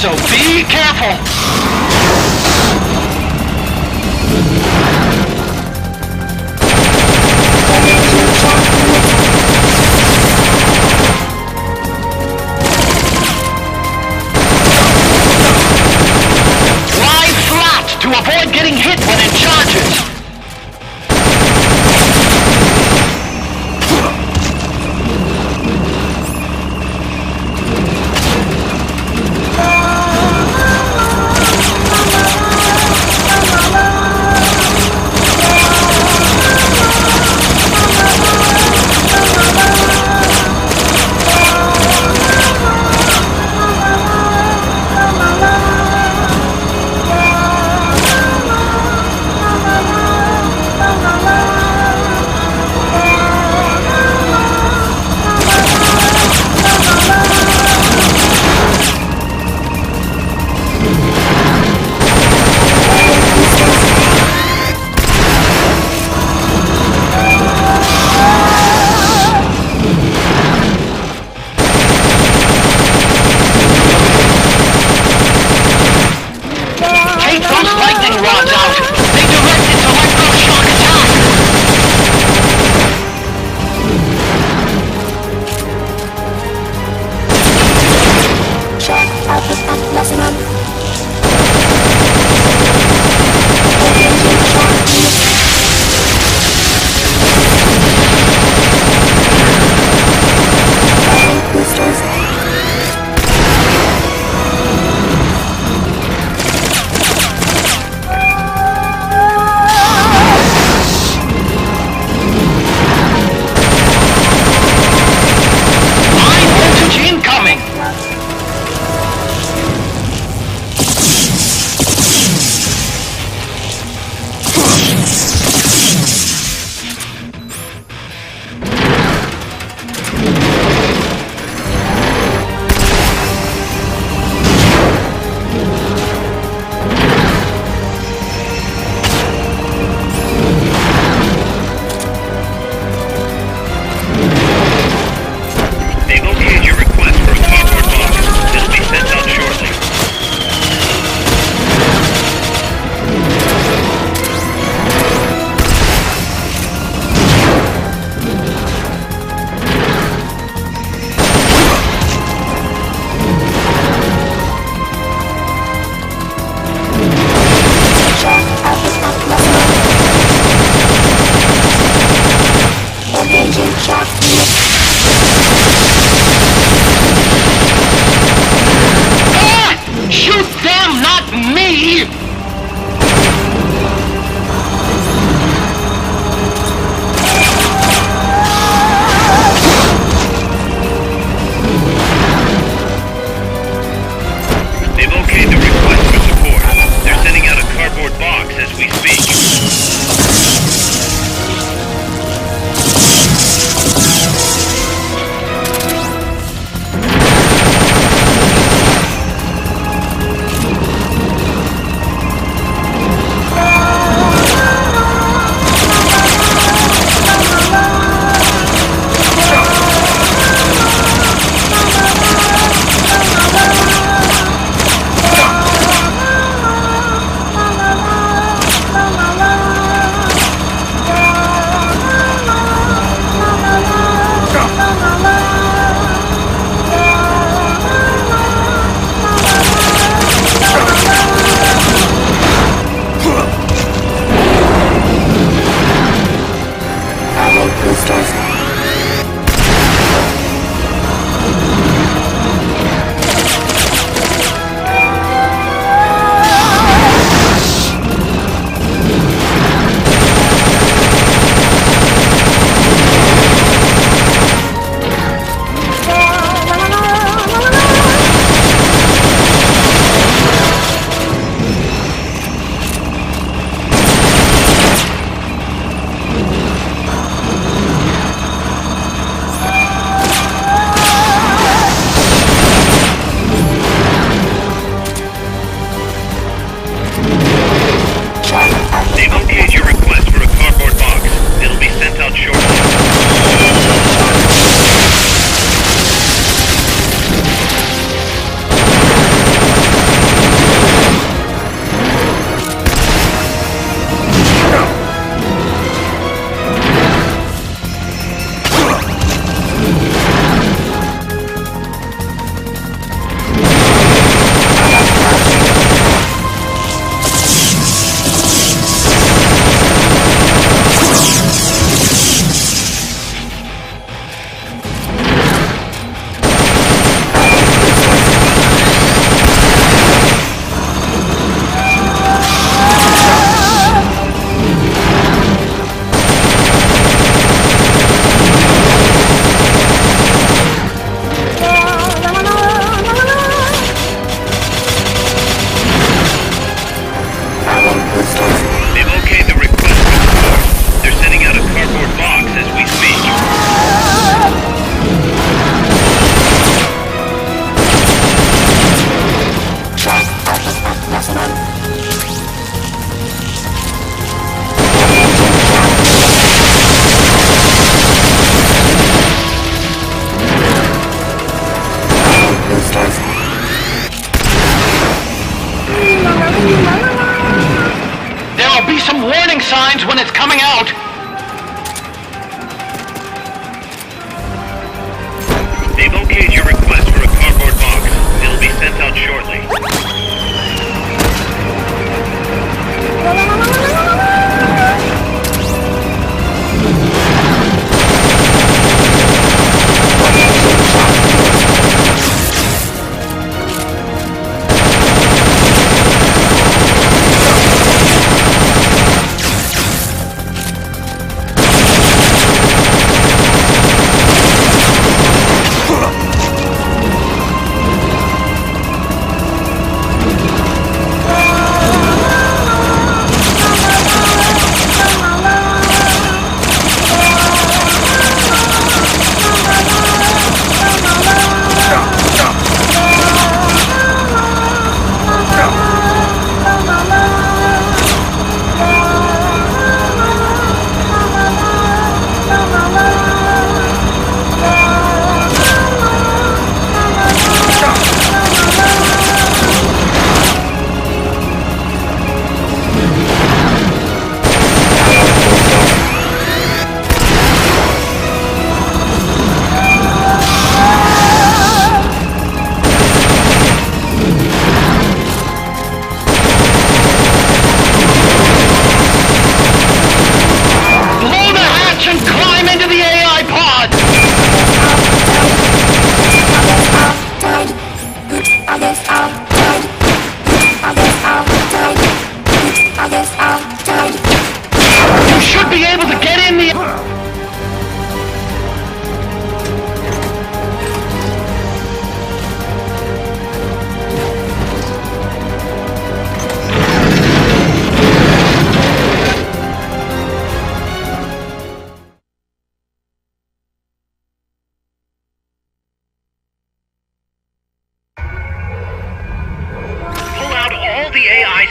so be careful! Lie flat to avoid getting hit when it charges! signs when it's coming out. They've okayed your request for a cardboard box. It'll be sent out shortly.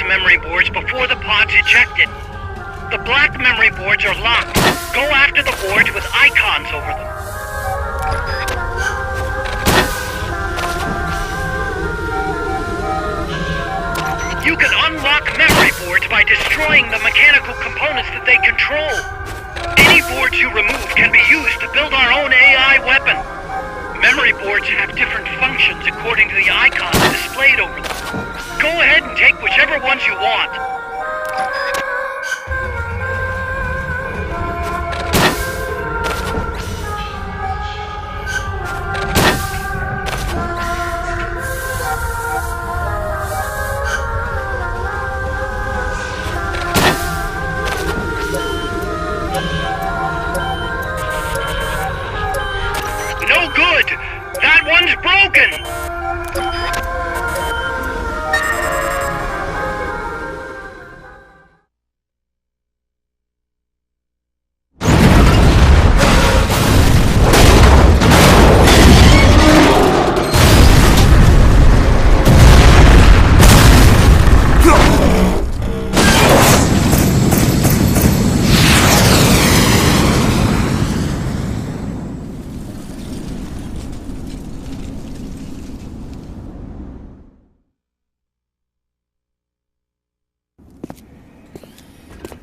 Memory boards before the pod's ejected. The black memory boards are locked. Go after the boards with icons over them. You can unlock memory boards by destroying the mechanical components that they control. Any boards you remove can be used to build our own AI weapon. Memory boards have different functions according to the icons displayed over them. Go ahead and take whichever ones you want. No good! That one's broken!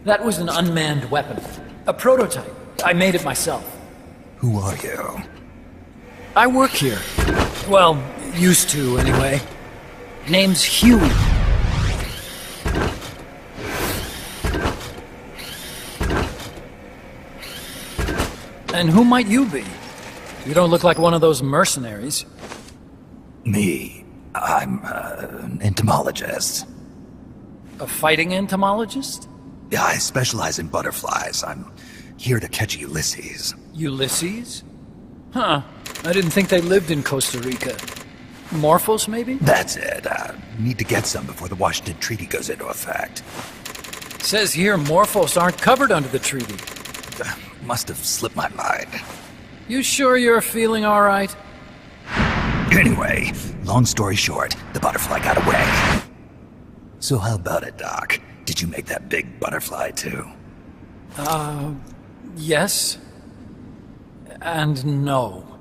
That was an unmanned weapon. A prototype. I made it myself. Who are you? I work here. Well, used to, anyway. Name's Huey. And who might you be? You don't look like one of those mercenaries. Me. I'm an entomologist. A fighting entomologist? Yeah, I specialize in butterflies. I'm here to catch Ulysses. Ulysses? Huh. I didn't think they lived in Costa Rica. Morphos, maybe? That's it. Need to get some before the Washington Treaty goes into effect. Says here Morphos aren't covered under the treaty. Must have slipped my mind. You sure you're feeling all right? Anyway, long story short, the butterfly got away. So how about it, Doc? Did you make that big butterfly too? Yes. And no.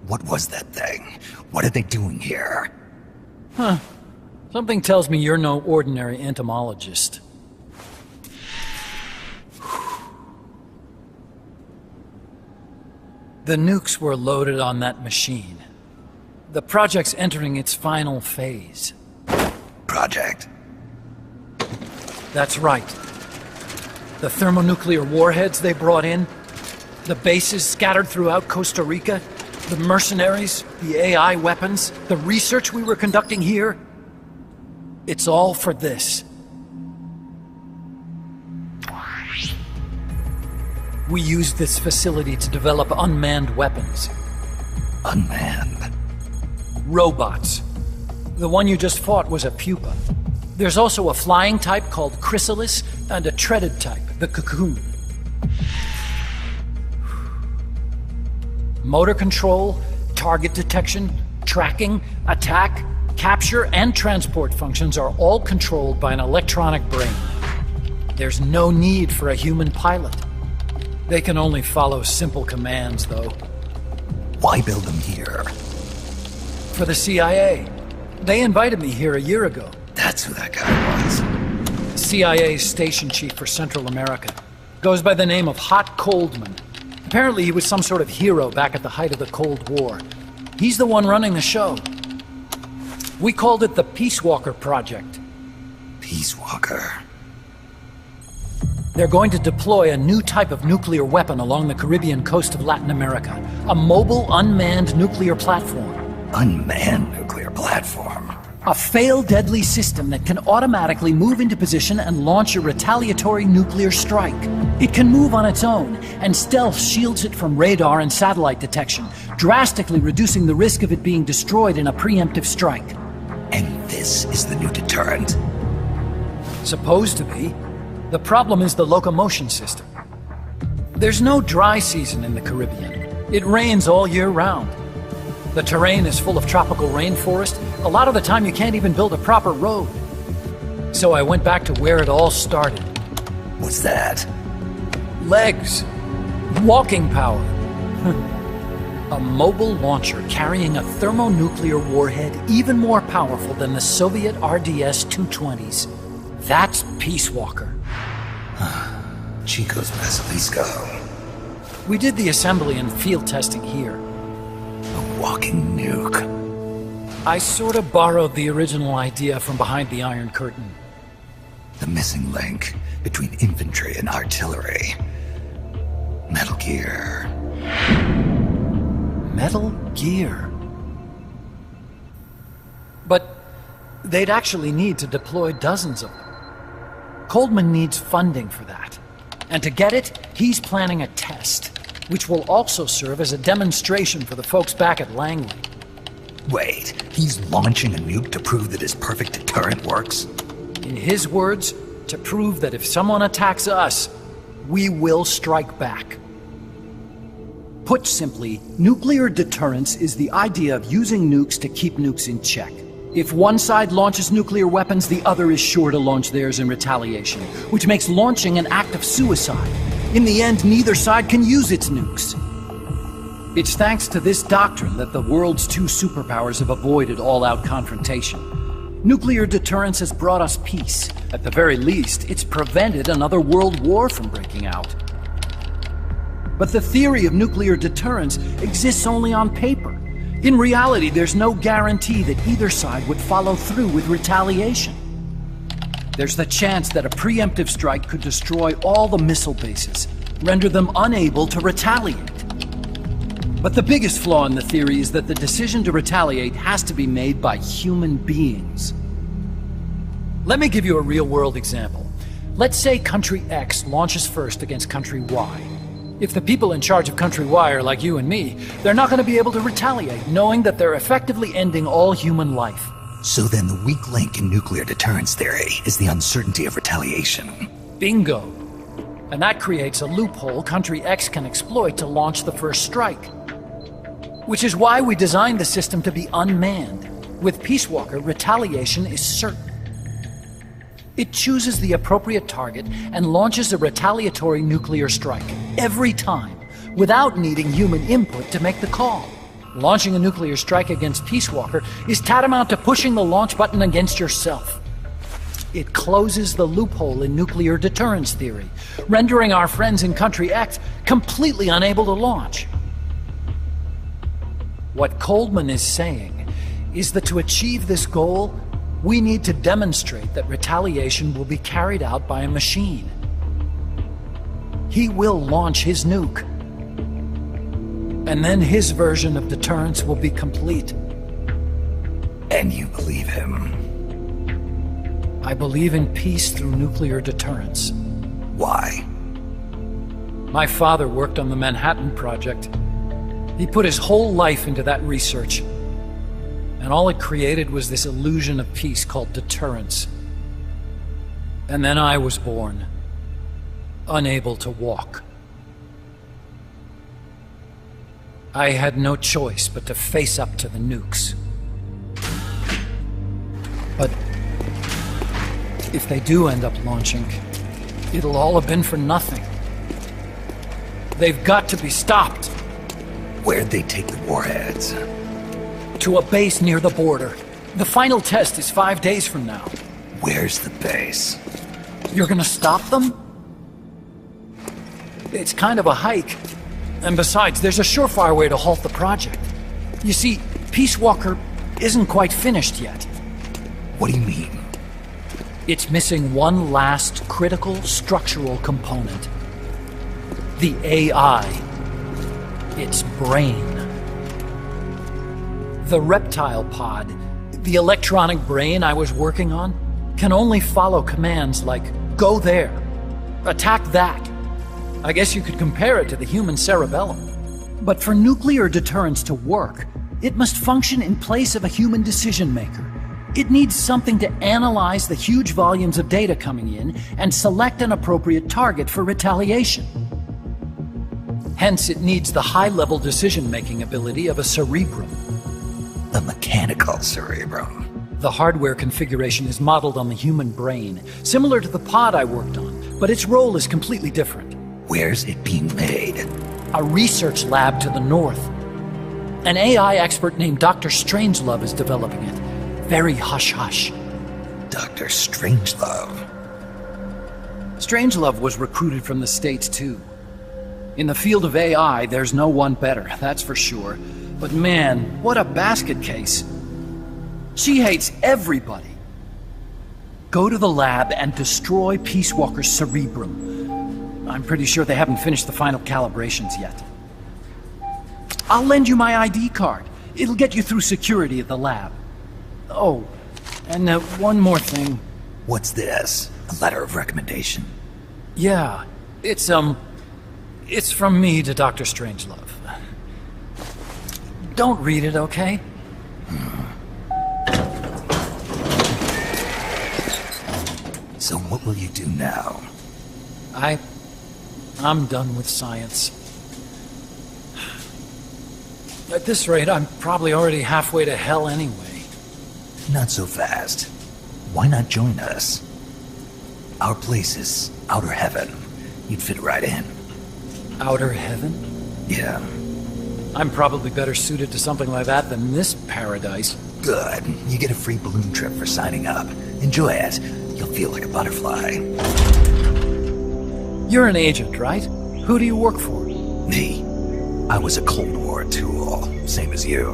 What was that thing? What are they doing here? Huh. Something tells me you're no ordinary entomologist. The nukes were loaded on that machine. The project's entering its final phase. Project? That's right. The thermonuclear warheads they brought in, the bases scattered throughout Costa Rica, the mercenaries, the AI weapons, the research we were conducting here. It's all for this. We used this facility to develop unmanned weapons. Unmanned? Robots. The one you just fought was a Pupa. There's also a flying type called Chrysalis and a treaded type, the Cocoon. Motor control, target detection, tracking, attack, capture, and transport functions are all controlled by an electronic brain. There's no need for a human pilot. They can only follow simple commands, though. Why build them here? For the CIA. They invited me here a year ago. That's who that guy was. CIA's station chief for Central America. Goes by the name of Hot Coldman. Apparently he was some sort of hero back at the height of the Cold War. He's the one running the show. We called it the Peace Walker Project. Peace Walker? They're going to deploy a new type of nuclear weapon along the Caribbean coast of Latin America. A mobile, unmanned nuclear platform. Unmanned nuclear platform? A fail-deadly system that can automatically move into position and launch a retaliatory nuclear strike. It can move on its own, and stealth shields it from radar and satellite detection, drastically reducing the risk of it being destroyed in a preemptive strike. And this is the new deterrent? Supposed to be. The problem is the locomotion system. There's no dry season in the Caribbean. It rains all year round. The terrain is full of tropical rainforest. A lot of the time you can't even build a proper road. So I went back to where it all started. What's that? Legs. Walking power. A mobile launcher carrying a thermonuclear warhead even more powerful than the Soviet RDS-220s. That's Peace Walker. Chico's Basilisco. We did the assembly and field testing here. A walking nuke. I sort of borrowed the original idea from behind the Iron Curtain. The missing link between infantry and artillery. Metal Gear. Metal Gear. But they'd actually need to deploy dozens of them. Coldman needs funding for that. And to get it, he's planning a test, which will also serve as a demonstration for the folks back at Langley. Wait, he's launching a nuke to prove that his perfect deterrent works? In his words, to prove that if someone attacks us, we will strike back. Put simply, nuclear deterrence is the idea of using nukes to keep nukes in check. If one side launches nuclear weapons, the other is sure to launch theirs in retaliation, which makes launching an act of suicide. In the end, neither side can use its nukes. It's thanks to this doctrine that the world's two superpowers have avoided all-out confrontation. Nuclear deterrence has brought us peace. At the very least, it's prevented another world war from breaking out. But the theory of nuclear deterrence exists only on paper. In reality, there's no guarantee that either side would follow through with retaliation. There's the chance that a preemptive strike could destroy all the missile bases, render them unable to retaliate. But the biggest flaw in the theory is that the decision to retaliate has to be made by human beings. Let me give you a real-world example. Let's say Country X launches first against Country Y. If the people in charge of Country Y are like you and me, they're not going to be able to retaliate, knowing that they're effectively ending all human life. So then the weak link in nuclear deterrence theory is the uncertainty of retaliation. Bingo. And that creates a loophole Country X can exploit to launch the first strike. Which is why we designed the system to be unmanned. With Peace Walker, retaliation is certain. It chooses the appropriate target and launches a retaliatory nuclear strike, every time, without needing human input to make the call. Launching a nuclear strike against Peace Walker is tantamount to pushing the launch button against yourself. It closes the loophole in nuclear deterrence theory, rendering our friends in Country X completely unable to launch. What Coleman is saying is that to achieve this goal, we need to demonstrate that retaliation will be carried out by a machine. He will launch his nuke. And then his version of deterrence will be complete. And you believe him? I believe in peace through nuclear deterrence. Why? My father worked on the Manhattan Project. He put his whole life into that research. And all it created was this illusion of peace called deterrence. And then I was born, unable to walk. I had no choice but to face up to the nukes. But if they do end up launching, it'll all have been for nothing. They've got to be stopped. Where'd they take the warheads? To a base near the border. The final test is 5 days from now. Where's the base? You're gonna stop them? It's kind of a hike. And besides, there's a surefire way to halt the project. You see, Peace Walker isn't quite finished yet. What do you mean? It's missing one last critical structural component. The AI. Its brain. The reptile pod, the electronic brain I was working on, can only follow commands like, go there, attack that. I guess you could compare it to the human cerebellum. But for nuclear deterrence to work, it must function in place of a human decision maker. It needs something to analyze the huge volumes of data coming in and select an appropriate target for retaliation. Hence, it needs the high-level decision-making ability of a cerebrum. A mechanical cerebrum. The hardware configuration is modeled on the human brain, similar to the pod I worked on, but its role is completely different. Where's it being made? A research lab to the north. An AI expert named Dr. Strangelove is developing it. Very hush-hush. Dr. Strangelove? Strangelove was recruited from the States, too. In the field of AI, there's no one better, that's for sure. But man, what a basket case. She hates everybody. Go to the lab and destroy Peace Walker's cerebrum. I'm pretty sure they haven't finished the final calibrations yet. I'll lend you my ID card. It'll get you through security at the lab. Oh, and one more thing. What's this? A letter of recommendation? Yeah, it's from me to Dr. Strangelove. Don't read it, okay? So what will you do now? I'm done with science. At this rate, I'm probably already halfway to hell anyway. Not so fast. Why not join us? Our place is outer heaven. You'd fit right in. Outer heaven? Yeah. I'm probably better suited to something like that than this paradise. Good. You get a free balloon trip for signing up. Enjoy it. You'll feel like a butterfly. You're an agent, right? Who do you work for? Me? I was a Cold War tool, same as you.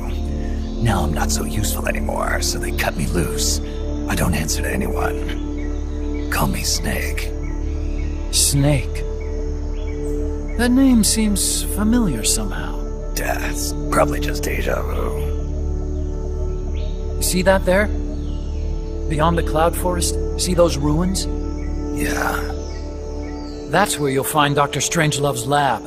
Now I'm not so useful anymore, so they cut me loose. I don't answer to anyone. Call me Snake. Snake? That name seems familiar somehow. That's probably just deja vu. You see that there? Beyond the cloud forest? See those ruins? Yeah. That's where you'll find Dr. Strangelove's lab.